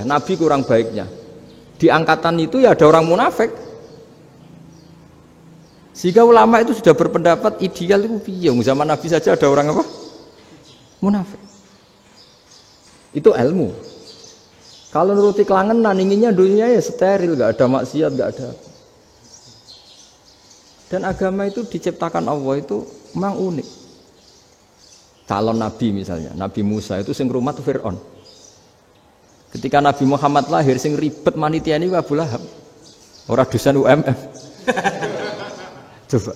Nabi kurang baiknya. Di angkatan itu ya ada orang munafik. Sehingga ulama itu sudah berpendapat ideal itu piye? Zaman Nabi saja ada orang apa? Munafik. Itu ilmu. Kalau nuruti kelangenan inginnya dunia ya steril, enggak ada maksiat, enggak ada. Dan agama itu diciptakan Allah itu memang unik. Calon nabi misalnya, Nabi Musa itu sing rumat Fir'aun. Ketika Nabi Muhammad lahir sing ribet manitia ini Abu Lahab. Ora dosen UMM. Coba.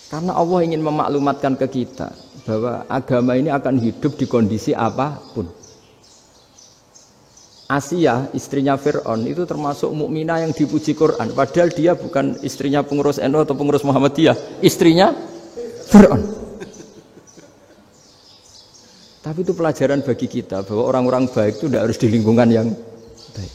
Karena Allah ingin memaklumatkan ke kita bahwa agama ini akan hidup di kondisi apapun. Asia, istrinya Fir'aun itu termasuk mukminah yang dipuji Quran. Padahal dia bukan istrinya pengurus NU atau pengurus Muhammadiyah, istrinya Fir'aun. Tapi itu pelajaran bagi kita bahwa orang-orang baik itu tidak harus di lingkungan yang baik.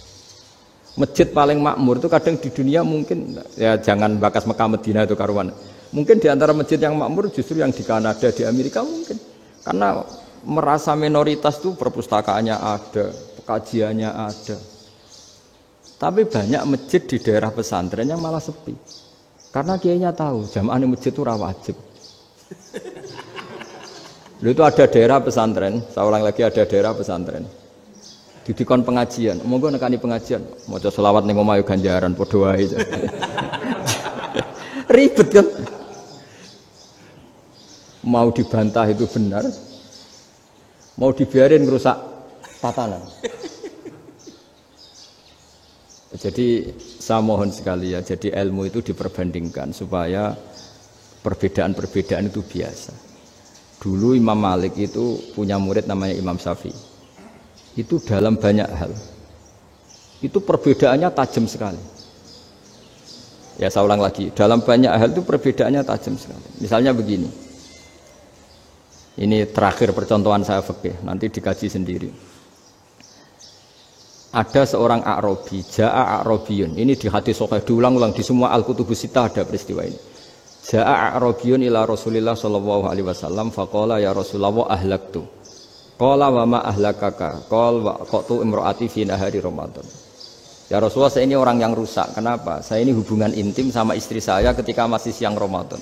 Masjid paling makmur itu kadang di dunia mungkin ya jangan bakas Mekah Madinah itu karuan. Mungkin di antara masjid yang makmur justru yang di Kanada, di Amerika mungkin. Karena merasa minoritas itu perpustakaannya ada, kajiannya ada. Tapi banyak masjid di daerah pesantren yang malah sepi. Karena kiainya tahu jamaah di masjid itu wajib. Lalu itu ada daerah pesantren, saya ulang lagi ada daerah pesantren. Didikon pengajian, monggo nekani pengajian, maca selawat ning omah ganjaran padha wae. Ribet kan? Mau dibantah itu benar. Mau dibiarin merusak tatanan. Jadi saya mohon sekali ya, jadi ilmu itu diperbandingkan supaya perbedaan-perbedaan itu biasa. Dulu Imam Malik itu punya murid namanya Imam Syafi'i. Itu dalam banyak hal. Itu perbedaannya tajam sekali. Ya saya ulang lagi, dalam banyak hal itu perbedaannya tajam sekali. Misalnya begini. Ini terakhir percontohan saya fikih, nanti dikaji sendiri. Ada seorang A'rabi, Ja'a A'rabiyun. Ini di hadis sahih diulang-ulang di semua Al-Kutubus Sittah ada peristiwa ini. Ja'a A'rabiyun ila Rasulillah sallallahu alaihi wasallam faqala ya Rasulullah ahlaktu. Qala wa ma ahlakaka? Qala wa qatu imraati fi nahari Ramadan. Ya Rasulullah, saya ini orang yang rusak. Kenapa? Saya ini hubungan intim sama istri saya ketika masih siang Ramadan.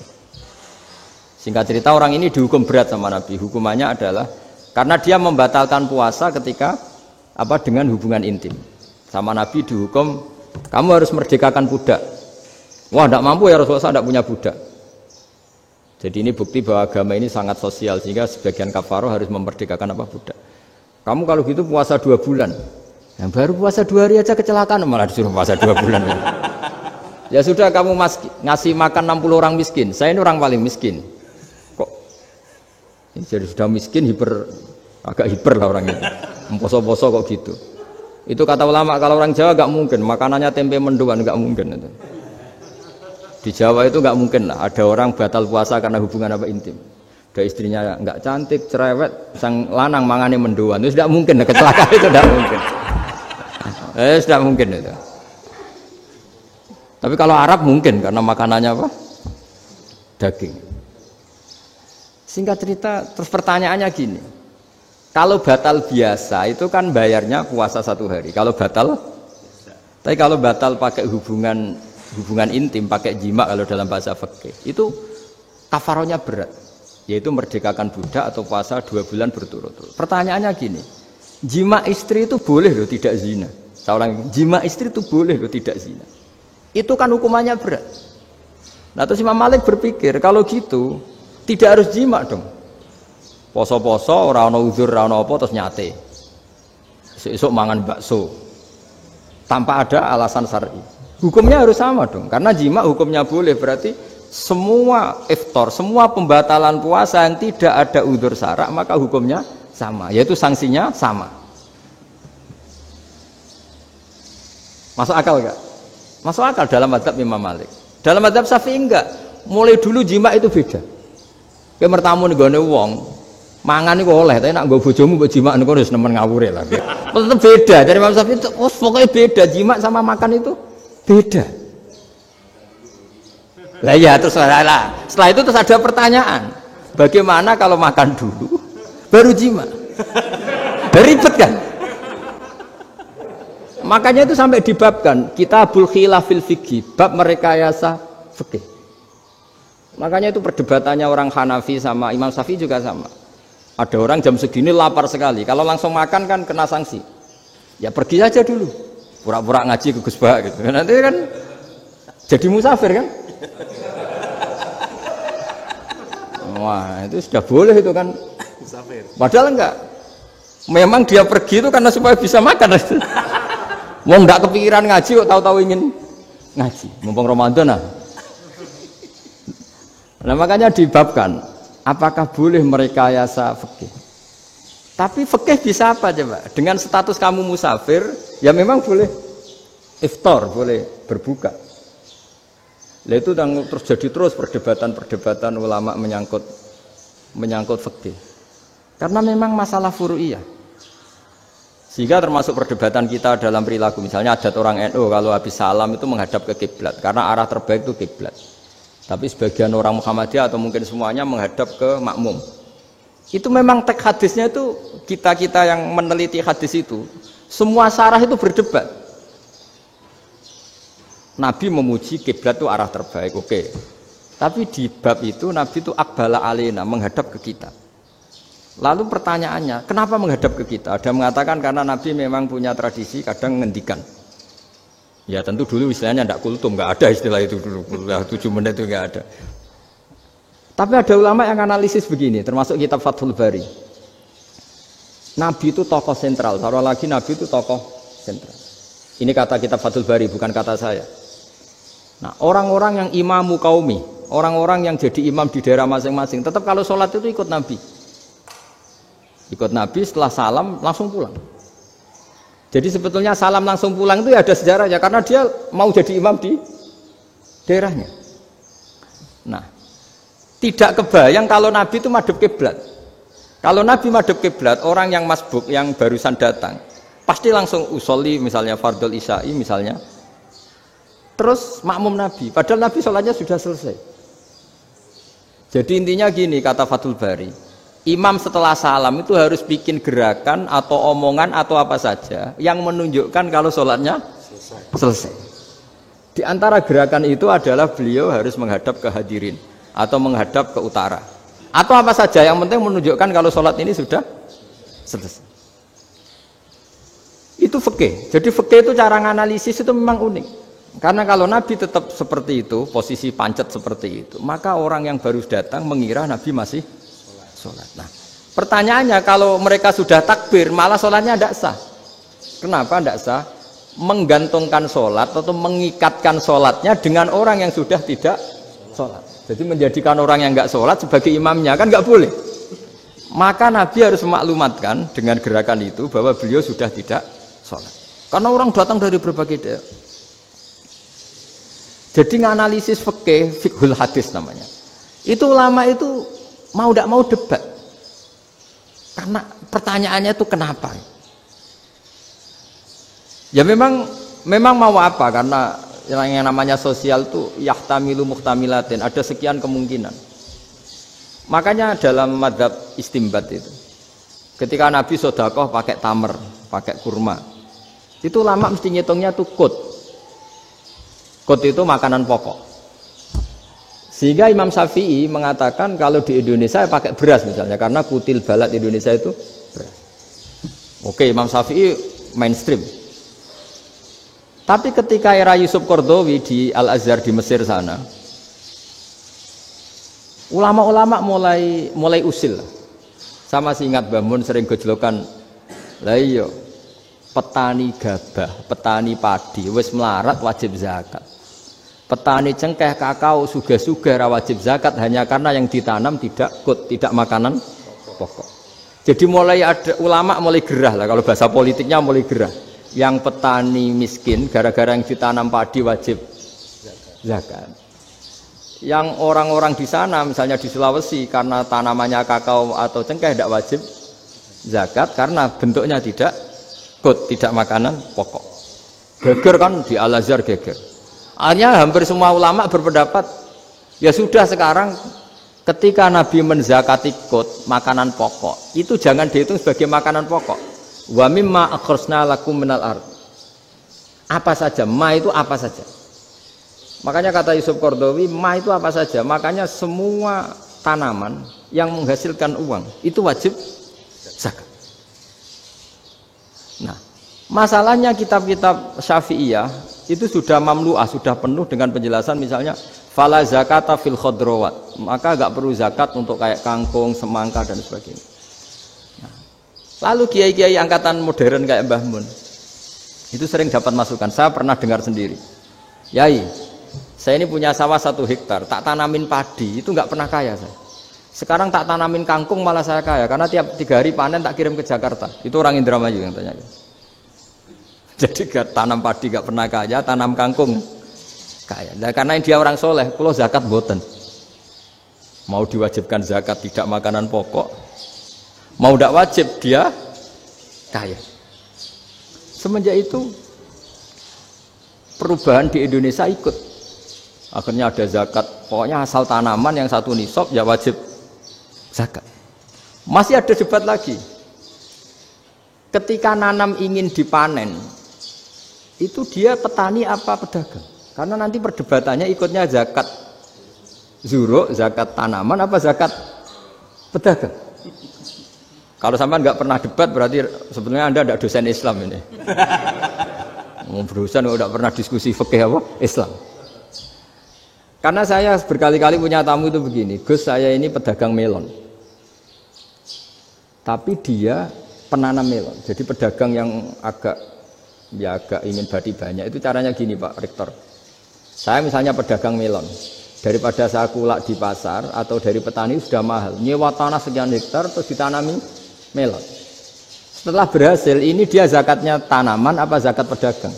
Singkat cerita orang ini dihukum berat sama Nabi. Hukumannya adalah karena dia membatalkan puasa ketika dengan hubungan intim. Sama Nabi dihukum, kamu harus merdekakan budak. Wah, tidak mampu ya Rasulullah, saya tidak punya budak. Jadi ini bukti bahwa agama ini sangat sosial sehingga sebagian kafaroh harus memerdekakan budak. Kamu kalau gitu puasa 2 bulan. Yang baru puasa 2 hari aja kecelakaan malah disuruh puasa 2 bulan. Ya sudah kamu ngasih makan 60 orang miskin. Saya ini orang paling miskin. Kok ini jadi sudah miskin agak hiper lah orangnya. Poso-poso kok gitu. Itu kata ulama kalau orang Jawa gak mungkin makanannya tempe mendoan, gak mungkin itu. Di Jawa itu nggak mungkin lah ada orang batal puasa karena hubungan intim. Ada istrinya nggak cantik, cerewet, sang lanang mangane mendoan. Itu tidak mungkin, kecelakaan itu tidak mungkin. Tidak mungkin itu. Tapi kalau Arab mungkin karena makanannya daging. Singkat cerita, terus pertanyaannya gini. Kalau batal biasa itu kan bayarnya puasa 1 hari. Kalau batal, tapi kalau batal pakai hubungan intim pakai jima kalau dalam bahasa fikih itu kafarohnya berat, yaitu merdekakan budak atau puasa 2 bulan berturut-turut. Pertanyaannya gini, jima istri itu boleh loh tidak zina. Seorang jima istri itu boleh loh tidak zina. Itu kan hukumannya berat. Nah terus Imam Malik berpikir kalau gitu tidak harus jima dong. Poso-poso ora ana uzur ora ana apa terus nyate. Esuk mangan bakso tanpa ada alasan syar'i. Hukumnya harus sama dong, karena jima hukumnya boleh, berarti semua iftar, semua pembatalan puasa yang tidak ada udzur syara' maka hukumnya sama, yaitu sanksinya sama. Masuk akal enggak? Masuk akal dalam mazhab Imam Malik. Dalam mazhab Syafi'i enggak. Mulai dulu jima itu beda. Kayak mertamu nih gone wong, mangan iku oleh, tapi nak nggo bojomu mbok jima niku wis nemen ngawure lah. Tetep beda dari Imam Syafi'i itu, pokoknya beda jima sama makan itu. Beda. Lah ya terus setelah itu terus ada pertanyaan. Bagaimana kalau makan dulu baru jima? Ribet kan? Makanya itu sampai dibabkan Kitabul Khilafil Fiqhi, bab merekayasa fikih. Makanya itu perdebatannya orang Hanafi sama Imam Syafi'i juga sama. Ada orang jam segini lapar sekali, kalau langsung makan kan kena sanksi. Ya pergi aja dulu, pura-pura ngaji ke Gus Bah gitu. Nanti kan jadi musafir kan. Wah itu sudah boleh itu kan. Padahal enggak. Memang dia pergi itu karena supaya bisa makan. Mau enggak kepikiran ngaji kok tahu-tahu ingin ngaji. Mumpung Ramadan nah. Nah makanya dibabkan apakah boleh merekayasa fikih. Tapi fikih bisa apa coba? Dengan status kamu musafir, ya memang boleh iftar, boleh berbuka. Lah itu terjadi terus perdebatan ulama menyangkut fikih. Karena memang masalah furu'iyah. Sehingga termasuk perdebatan kita dalam perilaku, misalnya adat orang NU kalau habis salam itu menghadap ke kiblat karena arah terbaik itu kiblat. Tapi sebagian orang Muhammadiyah atau mungkin semuanya menghadap ke makmum. Itu memang teks hadisnya itu kita yang meneliti hadis itu semua syarah itu berdebat. Nabi memuji kiblat itu arah terbaik, oke. Tapi di bab itu Nabi itu aqbala alaina, menghadap ke kita. Lalu pertanyaannya, kenapa menghadap ke kita? Ada mengatakan karena Nabi memang punya tradisi kadang ngendikan. Ya tentu dulu istilahnya tidak kultum, nggak ada istilah itu dulu. 7 menit itu nggak ada. Tapi ada ulama yang analisis begini, termasuk kitab Fathul Bari. Nabi itu tokoh sentral, taruh lagi Nabi itu tokoh sentral. Ini kata kitab Fathul Bari, bukan kata saya. Nah orang-orang yang imamu qaumi, orang-orang yang jadi imam di daerah masing-masing, tetap kalau sholat itu ikut Nabi. Ikut Nabi setelah salam langsung pulang. Jadi sebetulnya salam langsung pulang itu ya ada sejarahnya karena dia mau jadi imam di daerahnya. Nah, tidak kebayang kalau Nabi itu madhep kiblat. Kalau Nabi madhep kiblat, orang yang masbuk yang barusan datang pasti langsung usolli misalnya fardhu isya'i misalnya. Terus makmum Nabi, padahal Nabi sholatnya sudah selesai. Jadi intinya gini kata Fathul Bari. Imam setelah salam itu harus bikin gerakan atau omongan atau apa saja yang menunjukkan kalau sholatnya selesai. Di antara gerakan itu adalah beliau harus menghadap ke hadirin atau menghadap ke utara. Atau apa saja yang penting menunjukkan kalau sholat ini sudah selesai. Itu fikih. Jadi fikih itu cara menganalisis itu memang unik. Karena kalau Nabi tetap seperti itu, posisi pancet seperti itu, maka orang yang baru datang mengira Nabi masih sholat. Nah, pertanyaannya kalau mereka sudah takbir, malah sholatnya tidak sah. Kenapa tidak sah? Menggantungkan sholat atau mengikatkan sholatnya dengan orang yang sudah tidak sholat. Jadi menjadikan orang yang nggak sholat sebagai imamnya kan nggak boleh. Maka Nabi harus memaklumatkan dengan gerakan itu bahwa beliau sudah tidak sholat. Karena orang datang dari berbagai daerah. Jadi nganalisis fikih, fiqhul hadis namanya. Itu ulama itu mau tidak mau debat. Karena pertanyaannya itu kenapa? Ya memang mau apa? Karena yang namanya sosial itu yahtamilu muhtamilatin, ada sekian kemungkinan. Makanya dalam madzhab istimbat itu, ketika Nabi sedekah pakai tamer, pakai kurma, itu ulama mesti ngitungnya tuh kut. Kut itu makanan pokok. Sehingga Imam Syafi'i mengatakan kalau di Indonesia pakai beras misalnya, karena kutil balat Indonesia itu beras. Oke, Imam Syafi'i mainstream. Tapi ketika era Yusuf Qaradawi di Al-Azhar di Mesir sana, ulama-ulama mulai usil. Sama sih ingat Mbah Mun sering gojlokan, lah iya petani gabah, petani padi wis melarat wajib zakat. Petani cengkeh, kakao, suga-suga wajib zakat hanya karena yang ditanam tidak makanan pokok. Jadi mulai ada ulama mulai gerah lah, kalau bahasa politiknya mulai gerah. Yang petani miskin gara-gara yang ditanam padi wajib zakat. Yang orang-orang di sana misalnya di Sulawesi karena tanamannya kakao atau cengkeh tidak wajib zakat karena bentuknya tidak makanan pokok. Geger kan di Al-Azhar geger. Akhirnya hampir semua ulama berpendapat ya sudah sekarang ketika Nabi menzakati makanan pokok itu jangan dihitung sebagai makanan pokok. Wa mimma akhrajna lakum minal ard. Apa saja, ma itu apa saja. Makanya kata Yusuf Qaradawi, ma itu apa saja. Makanya semua tanaman yang menghasilkan uang itu wajib zakat. Nah, masalahnya kitab-kitab Syafi'iyah itu sudah mamlu'ah, sudah penuh dengan penjelasan misalnya fala zakata fil khadrawat. Maka enggak perlu zakat untuk kayak kangkung, semangka dan sebagainya. Nah, lalu kiai-kiai angkatan modern kayak Mbah Mun itu sering dapat masukan. Saya pernah dengar sendiri. Yai, saya ini punya sawah 1 hektar, tak tanamin padi, itu nggak pernah kaya saya. Sekarang tak tanamin kangkung malah saya kaya, karena tiap 3 hari panen tak kirim ke Jakarta. Itu orang Indramayu yang tanya. Jadi tanam padi nggak pernah kaya, tanam kangkung kaya. Nah, karena dia orang soleh, kalau zakat boten. Mau diwajibkan zakat tidak makanan pokok, mau tidak wajib dia kaya. Semenjak itu perubahan di Indonesia ikut. Akhirnya ada zakat. Pokoknya asal tanaman yang 1 nisab ya wajib zakat. Masih ada debat lagi. Ketika nanam ingin dipanen, itu dia petani apa pedagang? Karena nanti perdebatannya ikutnya zakat zuruk, zakat tanaman apa zakat pedagang. Kalau sampai nggak pernah debat berarti sebetulnya Anda tidak dosen Islam ini. Mau berusaha nggak pernah diskusi fikih apa Islam. Karena saya berkali-kali punya tamu itu begini, Gus saya ini pedagang melon, tapi dia penanam melon. Jadi pedagang yang agak ingin badi banyak itu caranya gini Pak Rektor. Saya misalnya pedagang melon, daripada saya kulak di pasar atau dari petani sudah mahal, nyewa tanah sekian hektar terus ditanami melon. Setelah berhasil ini dia zakatnya tanaman apa zakat pedagang?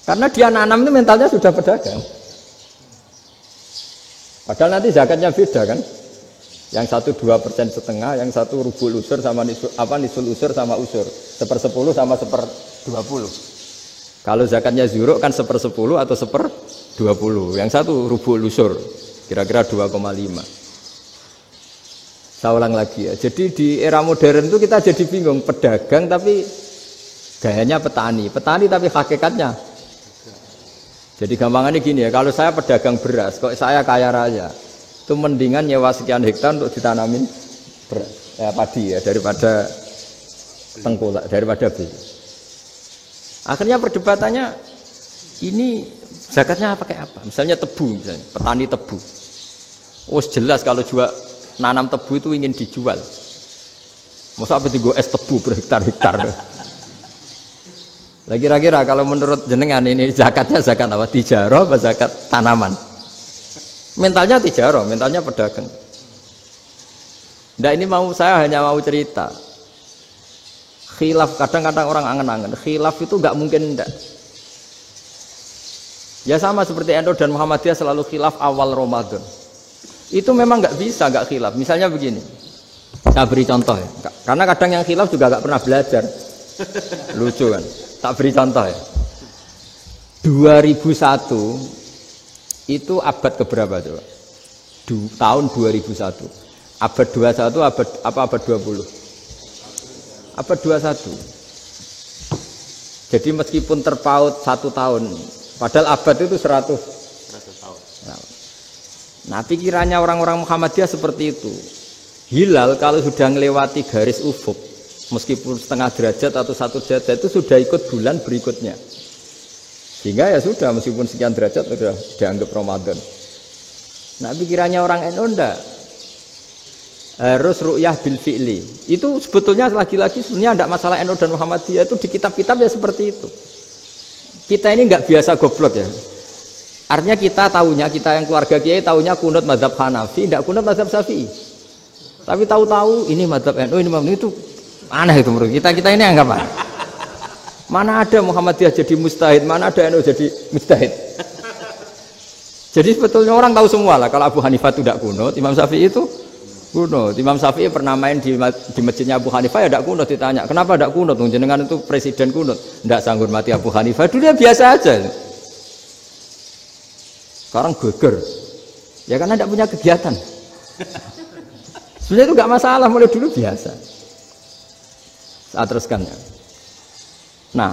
Karena dia nanam itu mentalnya sudah pedagang. Padahal nanti zakatnya beda kan? Yang 1 2,5%, yang 1 rubul usur sama nisul usur sama usur, 1/10 sama 1/20. Kalau zakatnya zuruk kan 1/10 atau 1/20. Yang 1 rubul usur, kira-kira 2,5. Saya ulang lagi ya. Jadi di era modern itu kita jadi bingung, pedagang tapi gayanya petani, petani tapi hakikatnya. Jadi gampangannya gini ya, kalau saya pedagang beras, kok saya kaya raya, itu mendingan nyewa sekian hektar untuk ditanamin beras, padi ya, daripada tengkulak, daripada beli. Akhirnya perdebatannya ini zakatnya pakai apa? Misalnya tebu, misalnya petani tebu. Oh jelas kalau jual nanam tebu itu ingin dijual. Masa apa tiga es tebu berhektar-hektar. Lah kira-kira kalau menurut jenengan ini zakatnya zakat apa? Tijarah apa zakat tanaman? Mentalnya tijarah, mentalnya pedagang. Nah ini saya hanya mau cerita. Khilaf kadang-kadang orang angen-angen. Khilaf itu enggak mungkin enggak. Ya sama seperti NU dan Muhammadiyah selalu khilaf awal Ramadan. Itu memang nggak bisa nggak khilaf. Misalnya begini, saya beri contoh ya. Karena kadang yang khilaf juga nggak pernah belajar. Lucu kan? Tak beri contoh ya. 2001 itu abad keberapa coba? Tahun 2001. Abad 21 abad 20? Abad 21. Jadi meskipun terpaut 1 tahun, padahal abad itu 100 tahun. Nah pikirannya orang-orang Muhammadiyah seperti itu. Hilal kalau sudah melewati garis ufuk, meskipun setengah derajat atau 1 derajat itu sudah ikut bulan berikutnya. Sehingga ya sudah meskipun sekian derajat sudah dianggap Ramadan. Nah pikirannya orang NU enggak. Harus ru'yah bil fi'li. Itu sebetulnya lagi-lagi sebenarnya enggak masalah NU dan Muhammadiyah, itu di kitab-kitab ya seperti itu. Kita ini enggak biasa goblok ya. Artinya kita yang keluarga kiai tahunya kunut mazhab Hanafi, enggak kunut mazhab Syafi'i. Tapi tahu-tahu ini mazhab NU, ini mazhab itu aneh itu menurut kita ini anggap apa? Mana ada Muhammadiyah jadi mustahid, mana ada NU jadi mustahid. Jadi sebetulnya orang tahu semua lah kalau Abu Hanifah itu tidak kunut, Imam Syafi'i itu kunut. Imam Syafi'i pernah main di masjidnya Abu Hanifah ya tidak kunut, ditanya kenapa tidak kunut? Jenengan itu presiden kunut, tidak sanggup mati Abu Hanifah, dulu dia biasa aja. Sekarang geger, ya karena tidak punya kegiatan. Sebenarnya itu nggak masalah, mulai dulu biasa. Saya teruskan ya. Nah,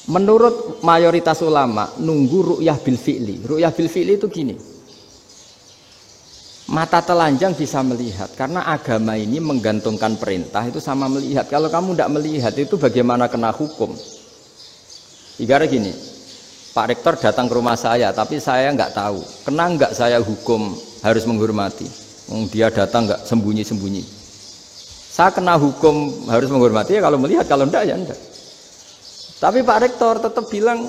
Menurut mayoritas ulama nunggu ru'yah bil fi'li. Ru'yah bil fi'li itu gini. Mata telanjang bisa melihat karena agama ini menggantungkan perintah itu sama melihat. Kalau kamu tidak melihat itu bagaimana kena hukum? Ibarat gini, Pak Rektor datang ke rumah saya tapi saya nggak tahu. Kena nggak saya hukum harus menghormati? Dia datang nggak sembunyi-sembunyi. Saya kena hukum harus menghormati ya kalau melihat, kalau enggak ya enggak. Tapi Pak Rektor tetap bilang,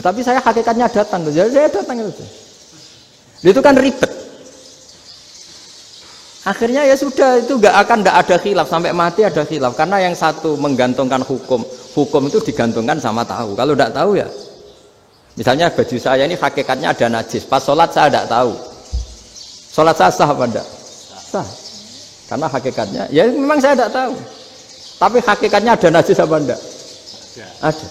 tapi saya hakikatnya datang, jadi saya datang itu. Itu kan ribet. Akhirnya ya sudah itu nggak ada khilaf sampai mati ada khilaf karena yang satu menggantungkan hukum itu digantungkan sama tahu. Kalau tidak tahu ya, misalnya baju saya ini hakikatnya ada najis, pas sholat saya tidak tahu. Sholat saya sah apa enggak? Sah. Karena hakikatnya, ya memang saya tidak tahu. Tapi hakikatnya ada najis apa enggak? Ada.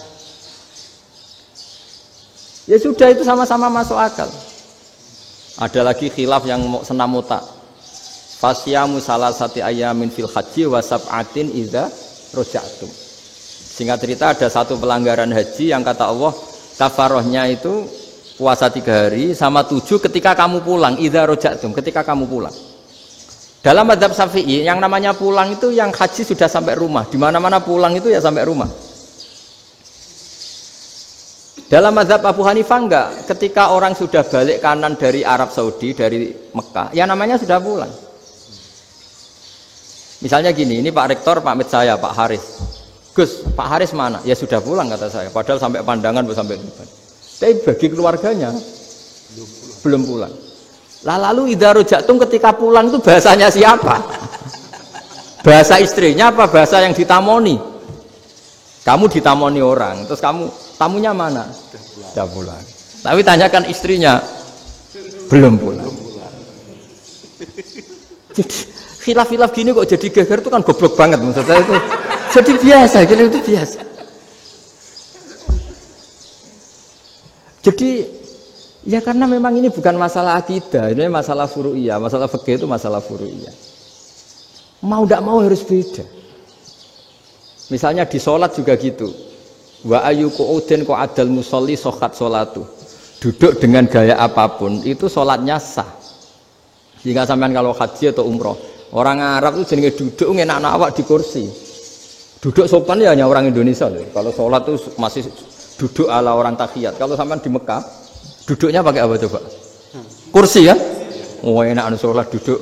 Ya sudah itu sama-sama masuk akal. Ada lagi khilaf yang senam otak. Fasyamu salasati ayamin fil haji wa sab'atin idza raja'tum. Singkat cerita ada satu pelanggaran haji yang kata Allah kafarohnya itu puasa 3 hari sama 7 ketika kamu pulang, idza raja'tum, ketika kamu pulang. Dalam mazhab Syafi'i yang namanya pulang itu yang haji sudah sampai rumah. Di mana-mana pulang itu ya sampai rumah. Dalam mazhab Abu Hanifah enggak, ketika orang sudah balik kanan dari Arab Saudi, dari Mekah, ya namanya sudah pulang. Misalnya gini, ini Pak Rektor pamit saya, Pak Haris. Gus, Pak Haris mana? Ya sudah pulang kata saya, padahal sampai pandangan belum sampai depan. Tapi bagi keluarganya belum pulang. Lah lalu idza raja'tum ketika pulang itu bahasanya siapa? Bahasa istrinya apa bahasa yang ditamoni? Kamu ditamoni orang, terus kamu tamunya mana? Sudah pulang. Tapi tanyakan istrinya, belum pulang. Khilaf-khilaf gini kok jadi geger itu kan goblok banget maksud saya itu. Jadi biasa, gitu itu biasa. Jadi ya karena memang ini bukan masalah akidah, ini masalah furu'iyah, masalah fikih itu masalah furu'iyah. Mau tidak mau harus beda. Misalnya di sholat juga gitu. Wa ayyuku udin ko adal musolli sokat sholatu. Duduk dengan gaya apapun itu sholatnya sah. Jika sampean kalau haji atau umroh, orang Arab itu jenenge duduk ngenak awak di kursi. Duduk sopan ya hanya orang Indonesia loh. Kalau sholat itu masih duduk ala orang tahiyat. Kalau sampean di Mekah, duduknya pakai apa coba? Kursi ya? Oh enak sholat duduk.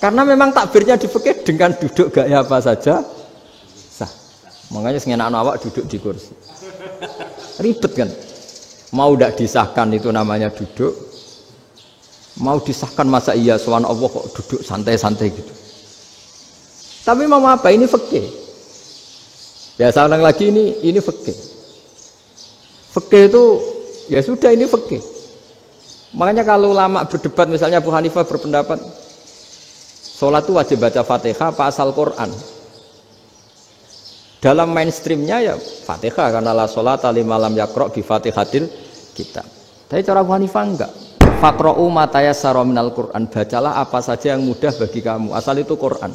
Karena memang takbirnya di fikih dengan duduk gaya apa saja sah. Makanya sengenak awak duduk di kursi. Ribet kan? Mau tidak disahkan itu namanya duduk. Mau disahkan masa iya sowan Allah kok duduk santai-santai gitu. Tapi mau apa? Ini fikih. Ya saya ulang lagi ini fikih. Fikih itu ya sudah ini fikih. Makanya kalau ulama berdebat misalnya Abu Hanifah berpendapat sholat itu wajib baca Fatihah apa asal Quran. Dalam mainstreamnya ya Fatihah karena la sholata liman lam yaqra bi Fatihatil kitab. Tapi cara Abu Hanifah enggak. Faqra'u ma tayassara minal Quran, bacalah apa saja yang mudah bagi kamu asal itu Quran.